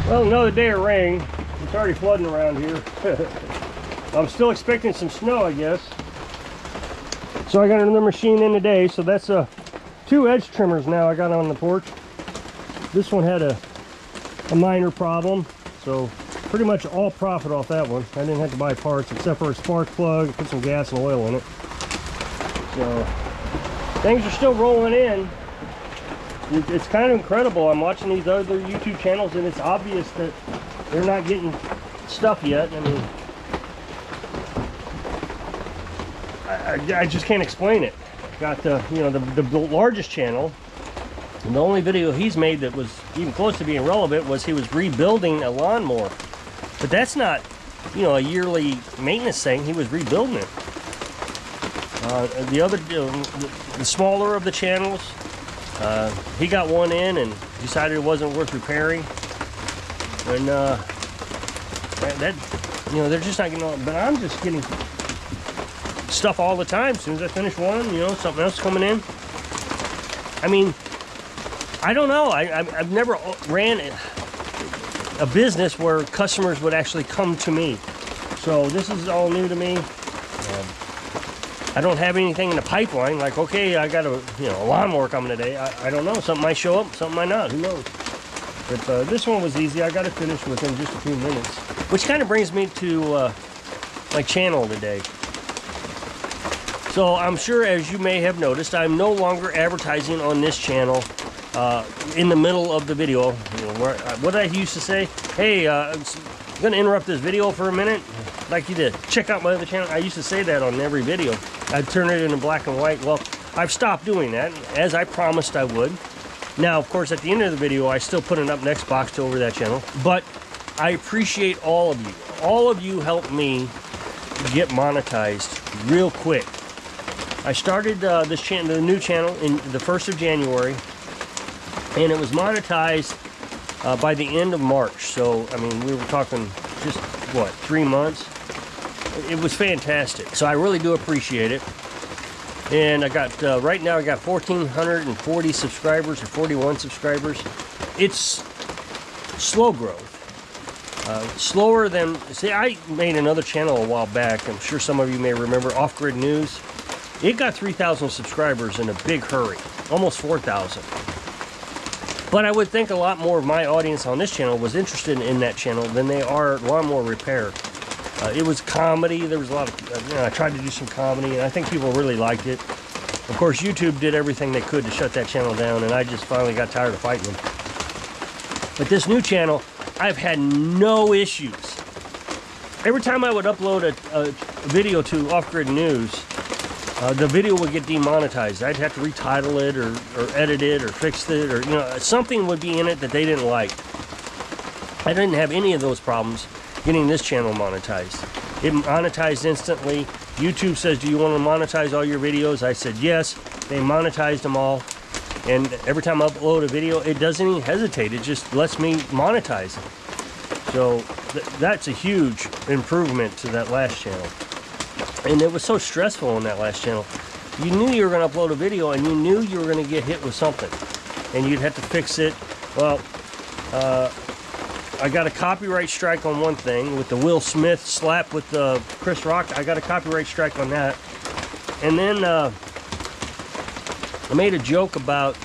Well, another day of rain. It's already flooding around here. I'm still expecting some snow, I guess. So I got another machine in today. So that's 2 edge trimmers now I got on the porch. This one had a minor problem, so pretty much all profit off that one. I didn't have to buy parts except for a spark plug, put some gas and oil in it. So things are still rolling in. It's kind of incredible. I'm watching these other YouTube channels and it's obvious that they're not getting stuff yet. I mean, I just can't explain it. Got the, you know, the largest channel, and the only video he's made that was even close to being relevant was he was rebuilding a lawnmower. But that's not, you know, a yearly maintenance thing. He was rebuilding it. The other, the smaller of the channels, he got one in and decided it wasn't worth repairing. And that, you know, they're just not getting on. But I'm just getting stuff all the time. As soon as I finish one, you know, something else coming in. I mean, I don't know. I've never ran a business where customers would actually come to me. So this is all new to me. I don't have anything in the pipeline. Like, okay, I got a lawnmower coming today. I don't know. Something might show up, something might not. Who knows? But this one was easy. I got it finished within just a few minutes. Which kind of brings me to my channel today. So I'm sure, as you may have noticed, I'm no longer advertising on this channel in the middle of the video. You know, what I used to say, hey, I'm going to interrupt this video for a minute. I'd like you to check out my other channel. I used to say that on every video. I'd turn it into black and white. Well, I've stopped doing that, as I promised I would. Now, of course, at the end of the video, I still put an up next box to over that channel. But I appreciate all of you. All of you helped me get monetized real quick. I started this channel, the new channel, in the 1st of January, and it was monetized by the end of March. So, I mean, we were talking just, what, 3 months? It was fantastic. So I really do appreciate it. And I got, right now I got 1,440 subscribers, or 41 subscribers. It's slow growth. Slower than, see, I made another channel a while back. I'm sure some of you may remember, Off Grid News. It got 3,000 subscribers in a big hurry, almost 4,000. But I would think a lot more of my audience on this channel was interested in that channel than they are lawnmower repair. It was comedy. There was a lot of, I tried to do some comedy, and I think people really liked it. Of course, YouTube did everything they could to shut that channel down, and I just finally got tired of fighting them. But this new channel, I've had no issues. Every time I would upload a video to Off Grid News, the video would get demonetized. I'd have to retitle it or edit it or fix it, or, you know, something would be in it that they didn't like. I didn't have any of those problems getting this channel monetized. It monetized instantly. YouTube says, do you want to monetize all your videos? I said yes. They monetized them all. And every time I upload a video, it doesn't even hesitate. It just lets me monetize it. So that's a huge improvement to that last channel. And it was so stressful on that last channel. You knew you were going to upload a video and you knew you were going to get hit with something. And you'd have to fix it. Well, I got a copyright strike on one thing with the Will Smith slap with Chris Rock. I got a copyright strike on that. And then I made a joke about,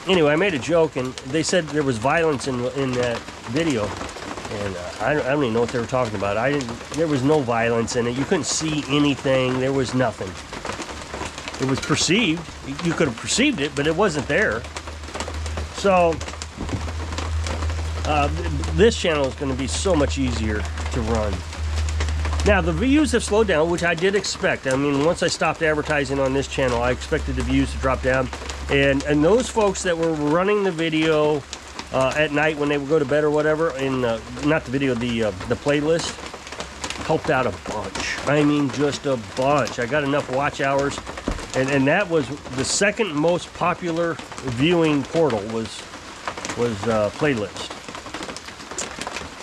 anyway, I made a joke and they said there was violence in that video. And I don't even know what they were talking about. There was no violence in it. You couldn't see anything. There was nothing. It was perceived. You could have perceived it, but it wasn't there. So this channel is going to be so much easier to run. Now, the views have slowed down, which I did expect. I mean, once I stopped advertising on this channel, I expected the views to drop down. And those folks that were running the video at night when they would go to bed or whatever, in not the video, the playlist, helped out a bunch. I mean, just a bunch. I got enough watch hours, and that was the second most popular viewing portal was playlist.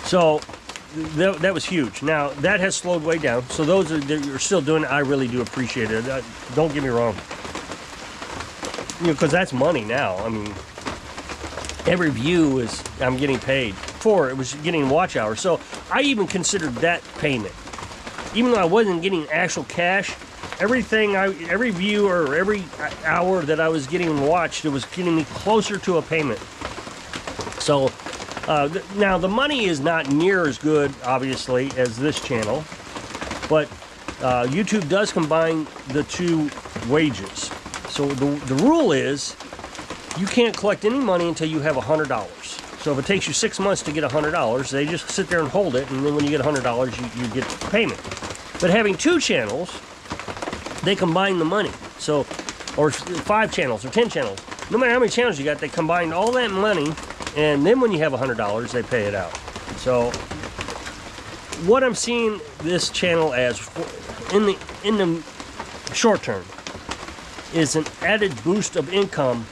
So that was huge. Now that has slowed way down. So those that are still doing it, I really do appreciate it. Don't get me wrong. You know, because that's money now. I mean, every view is I'm getting paid for. It was getting watch hours. So I even considered that payment. Even though I wasn't getting actual cash, every view or every hour that I was getting watched, it was getting me closer to a payment. So now the money is not near as good, obviously, as this channel, but YouTube does combine the two wages. So the rule is you can't collect any money until you have $100. So if it takes you 6 months to get $100, they just sit there and hold it, and then when you get $100, you get payment. But having two channels, they combine the money. So, or 5 channels or 10 channels, no matter how many channels you got, they combine all that money, and then when you have $100, they pay it out. So what I'm seeing this channel as in the short term is an added boost of income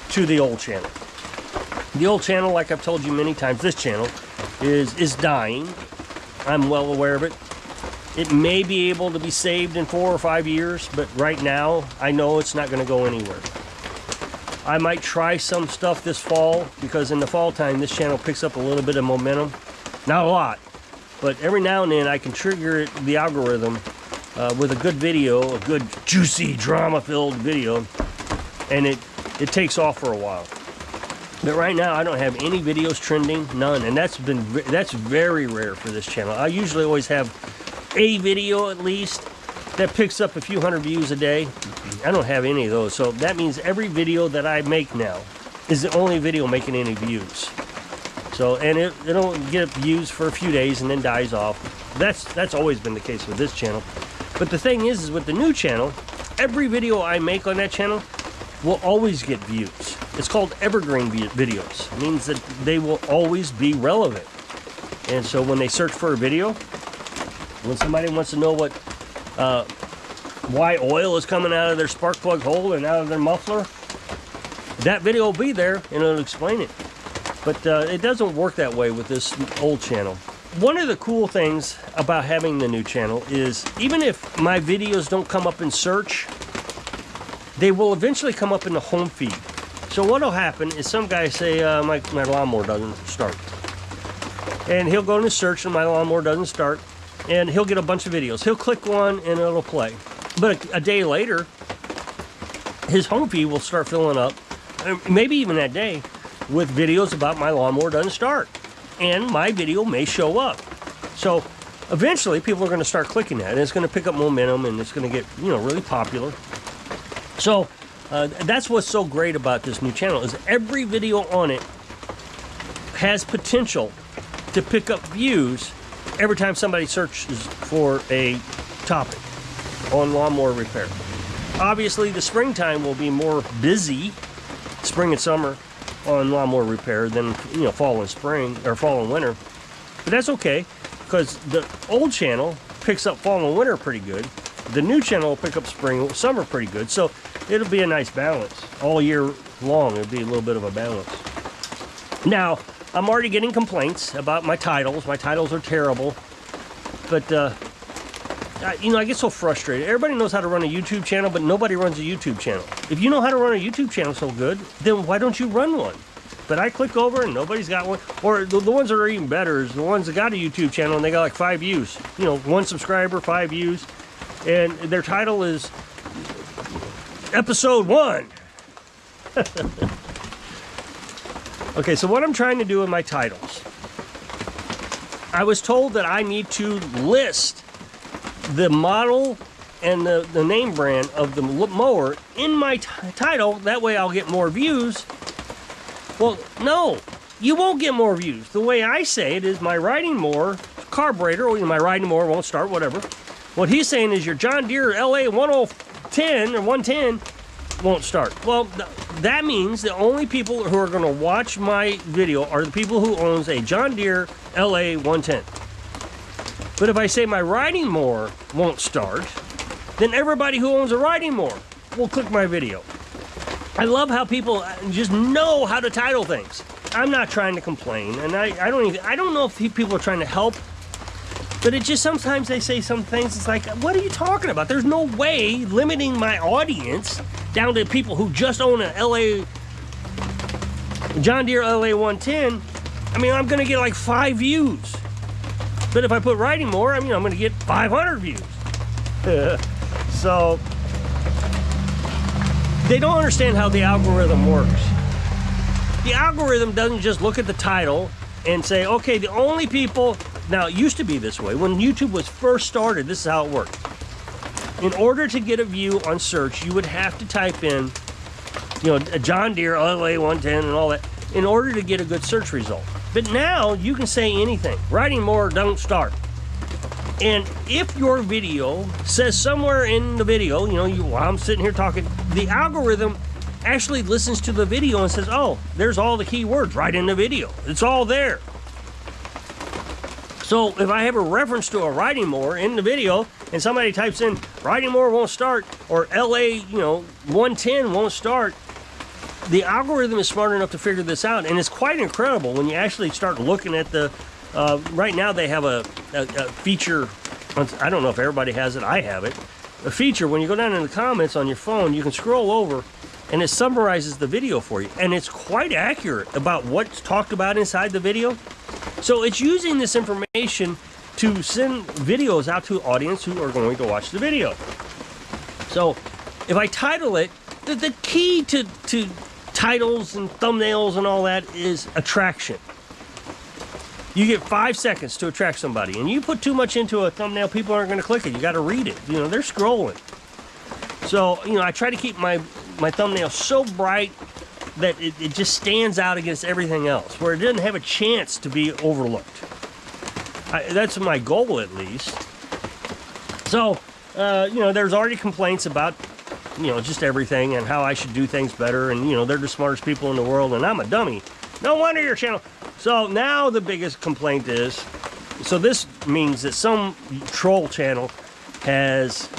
to the old channel. The old channel, like I've told you many times, this channel is dying. I'm well aware of it. It may be able to be saved in 4 or 5 years, but right now I know it's not going to go anywhere. I might try some stuff this fall, because in the fall time this channel picks up a little bit of momentum. Not a lot, but every now and then I can trigger the algorithm with a good video, a good juicy drama-filled video, and it takes off for a while. But right now I don't have any videos trending, none, and that's very rare for this channel. I usually always have a video at least that picks up a few hundred views a day. I don't have any of those, so that means every video that I make now is the only video making any views. So, and it'll get views for a few days and then dies off. That's always been the case with this channel. But the thing is with the new channel, every video I make on that channel will always get views. It's called evergreen videos. It means that they will always be relevant. And so when they search for a video, when somebody wants to know why oil is coming out of their spark plug hole and out of their muffler, that video will be there and it'll explain it. But it doesn't work that way with this old channel. One of the cool things about having the new channel is even if my videos don't come up in search, they will eventually come up in the home feed. So what will happen is some guy say, my lawnmower doesn't start. And he'll go into search and my lawnmower doesn't start. And he'll get a bunch of videos. He'll click one and it'll play. But a day later, his home feed will start filling up, maybe even that day, with videos about my lawnmower doesn't start. And my video may show up. So eventually people are going to start clicking that, and it's going to pick up momentum, and it's going to get, really popular. So that's what's so great about this new channel, is every video on it has potential to pick up views every time somebody searches for a topic on lawnmower repair. Obviously the springtime will be more busy, spring and summer, on lawnmower repair than fall and spring, or fall and winter. But that's okay, because the old channel picks up fall and winter pretty good. The new channel will pick up spring and summer pretty good. So it'll be a nice balance all year long. It'll be a little bit of a balance. Now I'm already getting complaints about my titles. My titles are terrible, but I get so frustrated. Everybody knows how to run a YouTube channel, but nobody runs a YouTube channel. If you know how to run a YouTube channel so good, then why don't you run one? But I click over and nobody's got one. Or the ones that are even better is the ones that got a YouTube channel and they got like 5 views. 1 subscriber, 5 views, and their title is Episode 1. Okay, so what I'm trying to do with my titles, I was told that I need to list the model and the name brand of the mower in my title. That way I'll get more views. Well, no, you won't get more views. The way I say it is my riding mower carburetor, or my riding mower won't start, whatever. What he's saying is your John Deere LA 1010 or 110 won't start. Well, that means the only people who are going to watch my video are the people who owns a John Deere LA 110. But if I say my riding mower won't start, then everybody who owns a riding mower will click my video. I love how people just know how to title things. I'm not trying to complain, and I don't know if people are trying to help, but it just sometimes they say some things. It's like, what are you talking about? There's no way limiting my audience down to people who just own an LA John Deere LA 110, I mean, I'm gonna get like 5 views. But if I put riding mower, I mean, I'm gonna get 500 views. So, they don't understand how the algorithm works. The algorithm doesn't just look at the title and say, okay, the only people, now it used to be this way. When YouTube was first started, this is how it worked. In order to get a view on search, you would have to type in, you know, a John Deere LA 110 and all that in order to get a good search result. But now you can say anything. Riding mower, don't start. And if your video says somewhere in the video, you know, while I'm sitting here talking, the algorithm actually listens to the video and says, oh, there's all the keywords right in the video. It's all there. So if I have a reference to a riding mower in the video and somebody types in riding mower won't start or LA, you know, 110 won't start, the algorithm is smart enough to figure this out. And it's quite incredible when you actually start looking at the, right now they have a feature, I don't know if everybody has it, I have it, a feature when you go down in the comments on your phone, you can scroll over and it summarizes the video for you. And it's quite accurate about what's talked about inside the video. So it's using this information to send videos out to an audience who are going to watch the video. So if I title it, the key to titles and thumbnails and all that is attraction. You get 5 seconds to attract somebody, and you put too much into a thumbnail, people aren't going to click it. You got to read it. You know, they're scrolling. So, you know, I try to keep my thumbnail so bright that it just stands out against everything else, where it doesn't have a chance to be overlooked. That's my goal, at least. So, you know, there's already complaints about, you know, just everything and how I should do things better, and, you know, they're the smartest people in the world, and I'm a dummy. No wonder your channel. So now the biggest complaint is, so this means that some troll channel has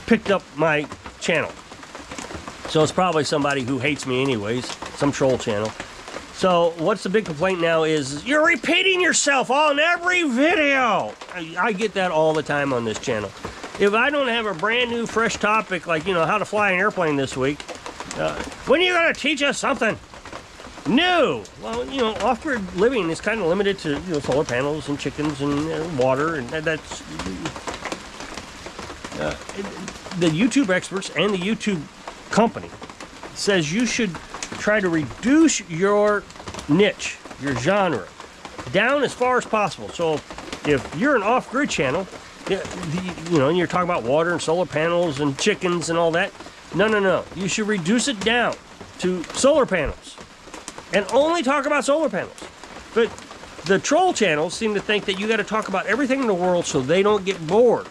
picked up my channel. So it's probably somebody who hates me anyways, some troll channel. So what's the big complaint now is, you're repeating yourself on every video. I get that all the time on this channel. If I don't have a brand new fresh topic, like, you know, how to fly an airplane this week, when are you gonna teach us something new? Well, you know, off-grid living is kind of limited to, you know, solar panels and chickens and water, and that's the YouTube experts and the YouTube company says you should try to reduce your niche, your genre, down as far as possible. So if you're an off-grid channel, you know, and you're talking about water and solar panels and chickens and all that, no, you should reduce it down to solar panels and only talk about solar panels. But the troll channels seem to think that you got to talk about everything in the world so they don't get bored.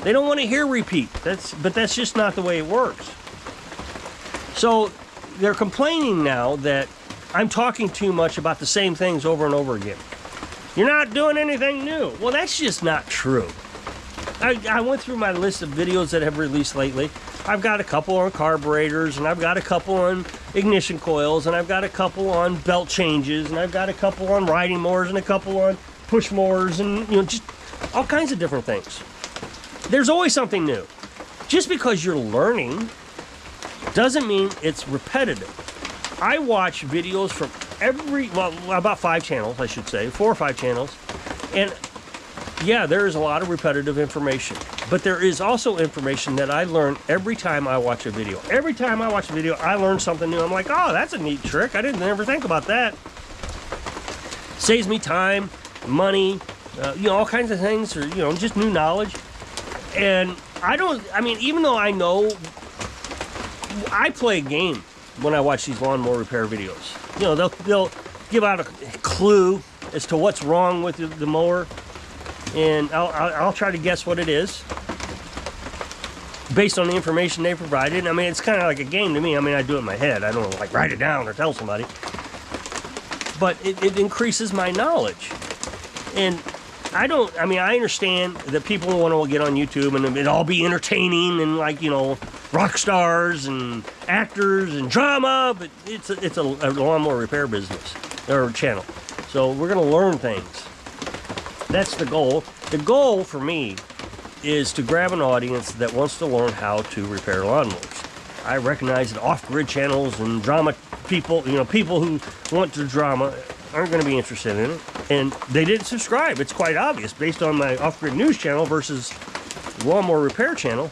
They don't want to hear repeat. But that's just not the way it works. So they're complaining now that I'm talking too much about the same things over and over again. You're not doing anything new. Well, that's just not true. I went through my list of videos that have released lately. I've got a couple on carburetors, and I've got a couple on ignition coils, and I've got a couple on belt changes, and I've got a couple on riding mowers, and a couple on push mowers, and, you know, just all kinds of different things. There's always something new. Just because you're learning doesn't mean it's repetitive. I watch videos from about 5 channels, I should say, 4 or 5 channels, and yeah, there is a lot of repetitive information, but there is also information that I learn every time I watch a video. Every time I watch a video, I learn something new. I'm like, oh, that's a neat trick. I didn't ever think about that. Saves me time, money, you know, all kinds of things, or, you know, just new knowledge. And I mean, even though I know, I play a game when I watch these lawnmower repair videos. You know, they'll give out a clue as to what's wrong with the mower, and I'll try to guess what it is based on the information they provided. I mean, it's kind of like a game to me. I mean, I do it in my head. I don't, like, write it down or tell somebody. But it increases my knowledge. And I understand that people want to get on YouTube and it all be entertaining and, like, you know, rock stars and actors and drama, but it's a lawnmower repair business or channel. So we're going to learn things. That's the goal. The goal for me is to grab an audience that wants to learn how to repair lawnmowers. I recognize that off-grid channels and drama people, you know, people who want the drama aren't going to be interested in it. And they didn't subscribe. It's quite obvious based on my off-grid news channel versus lawnmower repair channel.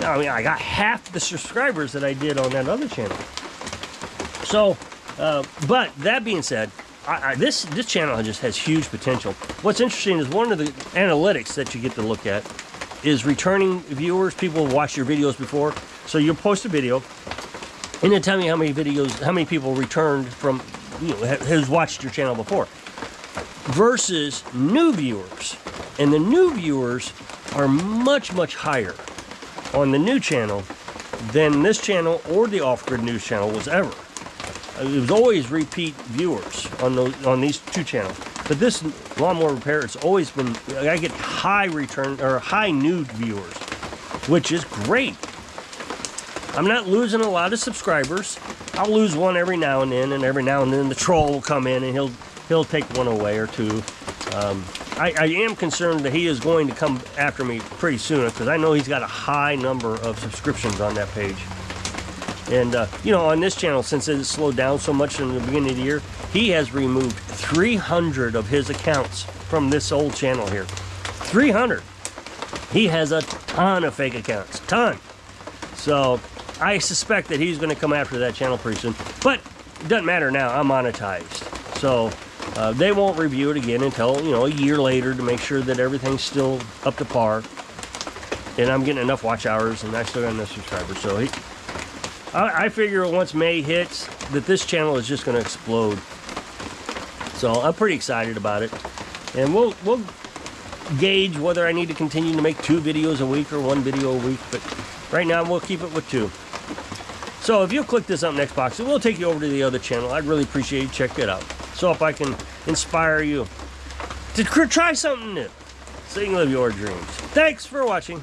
I mean, I got half the subscribers that I did on that other channel. So, but that being said, this channel just has huge potential. What's interesting is one of the analytics that you get to look at is returning viewers. People have watched your videos before. So you'll post a video and then tell me how many videos, how many people returned from, you know, has watched your channel before versus new viewers. And the new viewers are much, much higher on the new channel than this channel or the off-grid news channel was ever. It was always repeat viewers on these two channels. But this lawnmower repair, it's always been, I get high return or high new viewers, which is great. I'm not losing a lot of subscribers. I'll lose one every now and then the troll will come in and he'll take one away or two. I am concerned that he is going to come after me pretty soon because I know he's got a high number of subscriptions on that page. And, you know, on this channel, since it has slowed down so much in the beginning of the year, he has removed 300 of his accounts from this old channel here. 300. He has a ton of fake accounts. Ton. So I suspect that he's going to come after that channel pretty soon. But it doesn't matter now. I'm monetized. So they won't review it again until, you know, a year later to make sure that everything's still up to par. And I'm getting enough watch hours and I still got enough subscribers. So I figure once May hits that this channel is just going to explode. So I'm pretty excited about it. And we'll gauge whether I need to continue to make 2 videos a week or 1 video a week. But right now we'll keep it with 2. So if you'll click this up next box, it will take you over to the other channel. I'd really appreciate you check it out. So if I can inspire you to try something new so you can live your dreams. Thanks for watching.